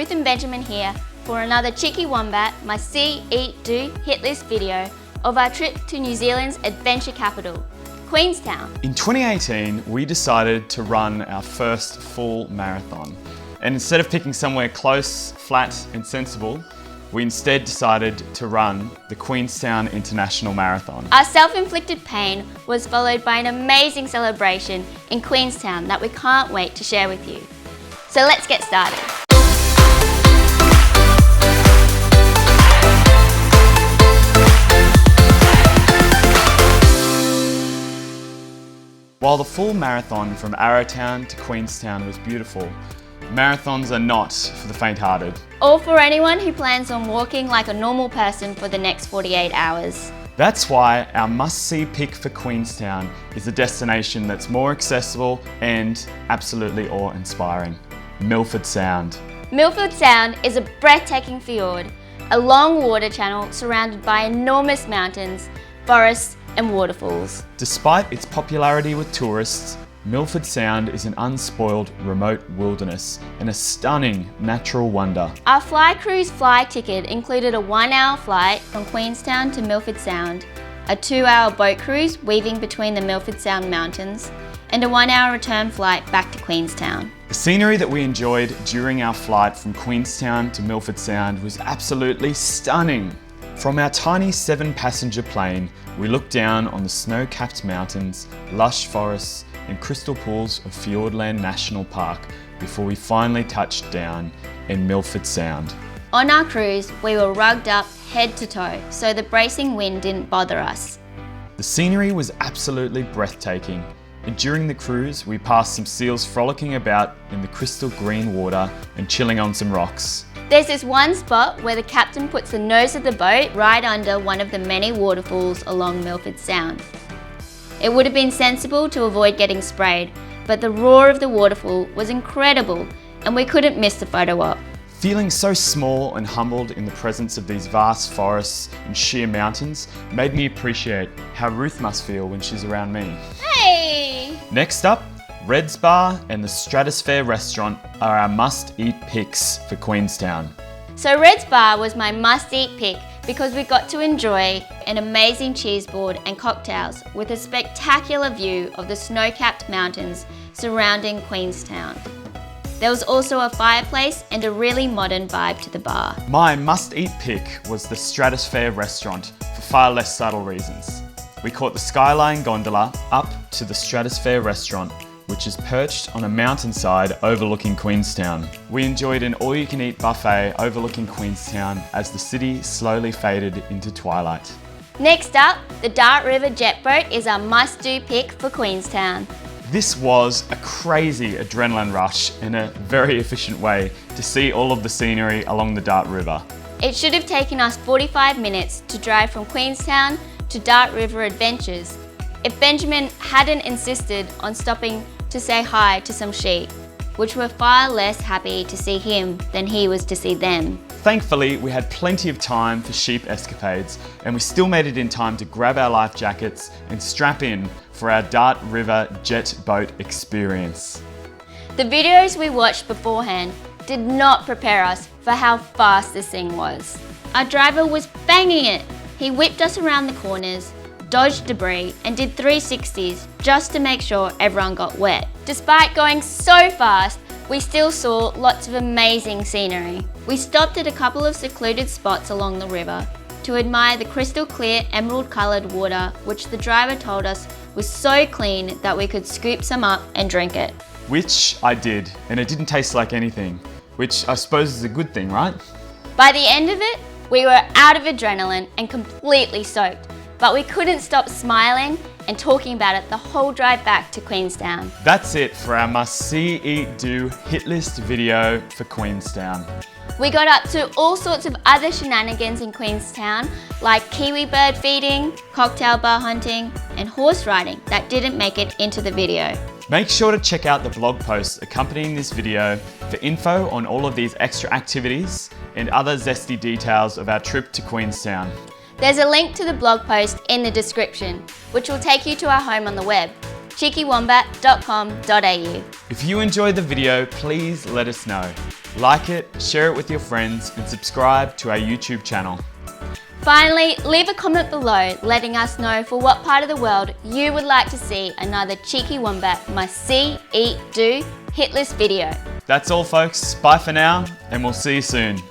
Ruth and Benjamin here for another Cheeky Wombat, my See, Eat, Do, Hit List video of our trip to New Zealand's adventure capital, Queenstown. In 2018, we decided to run our first full marathon. And instead of picking somewhere close, flat and sensible, we instead decided to run the Queenstown International Marathon. Our self-inflicted pain was followed by an amazing celebration in Queenstown that we can't wait to share with you. So let's get started. While the full marathon from Arrowtown to Queenstown was beautiful, marathons are not for the faint-hearted. Or for anyone who plans on walking like a normal person for the next 48 hours. That's why our must-see pick for Queenstown is a destination that's more accessible and absolutely awe-inspiring. Milford Sound. Milford Sound is a breathtaking fjord, a long water channel surrounded by enormous mountains, forests and waterfalls. Despite its popularity with tourists, Milford Sound is an unspoiled remote wilderness and a stunning natural wonder. Our Fly Cruise fly ticket included a 1-hour flight from Queenstown to Milford Sound, a 2-hour boat cruise weaving between the Milford Sound mountains, and a 1-hour return flight back to Queenstown. The scenery that we enjoyed during our flight from Queenstown to Milford Sound was absolutely stunning. From our tiny 7-passenger plane, we looked down on the snow-capped mountains, lush forests, and crystal pools of Fiordland National Park before we finally touched down in Milford Sound. On our cruise, we were rugged up head to toe, so the bracing wind didn't bother us. The scenery was absolutely breathtaking, and during the cruise, we passed some seals frolicking about in the crystal green water and chilling on some rocks. There's this one spot where the captain puts the nose of the boat right under one of the many waterfalls along Milford Sound. It would have been sensible to avoid getting sprayed, but the roar of the waterfall was incredible and we couldn't miss the photo op. Feeling so small and humbled in the presence of these vast forests and sheer mountains made me appreciate how Ruth must feel when she's around me. Hey! Next up, Red's Bar and the Stratosfare restaurant are our must-eat picks for Queenstown. So Red's Bar was my must-eat pick because we got to enjoy an amazing cheese board and cocktails with a spectacular view of the snow-capped mountains surrounding Queenstown. There was also a fireplace and a really modern vibe to the bar. My must-eat pick was the Stratosfare restaurant for far less subtle reasons. We caught the Skyline gondola up to the Stratosfare restaurant, which is perched on a mountainside overlooking Queenstown. We enjoyed an all-you-can-eat buffet overlooking Queenstown as the city slowly faded into twilight. Next up, the Dart River jet boat is our must-do pick for Queenstown. This was a crazy adrenaline rush in a very efficient way to see all of the scenery along the Dart River. It should have taken us 45 minutes to drive from Queenstown to Dart River Adventures if Benjamin hadn't insisted on stopping to say hi to some sheep, which were far less happy to see him than he was to see them. Thankfully, we had plenty of time for sheep escapades and we still made it in time to grab our life jackets and strap in for our Dart River jet boat experience. The videos we watched beforehand did not prepare us for how fast this thing was. Our driver was banging it. He whipped us around the corners, dodged debris and did 360s just to make sure everyone got wet. Despite going so fast, we still saw lots of amazing scenery. We stopped at a couple of secluded spots along the river to admire the crystal clear emerald coloured water, which the driver told us was so clean that we could scoop some up and drink it. Which I did, and it didn't taste like anything, which I suppose is a good thing, right? By the end of it, we were out of adrenaline and completely soaked, but we couldn't stop smiling and talking about it the whole drive back to Queenstown. That's it for our must-see, eat, do, hit list video for Queenstown. We got up to all sorts of other shenanigans in Queenstown, like kiwi bird feeding, cocktail bar hunting, and horse riding that didn't make it into the video. Make sure to check out the blog posts accompanying this video for info on all of these extra activities and other zesty details of our trip to Queenstown. There's a link to the blog post in the description, which will take you to our home on the web, cheekywombat.com.au. If you enjoyed the video, please let us know. Like it, share it with your friends, and subscribe to our YouTube channel. Finally, leave a comment below letting us know for what part of the world you would like to see another Cheeky Wombat Must See, Eat, Do, Hitlist video. That's all folks, bye for now, and we'll see you soon.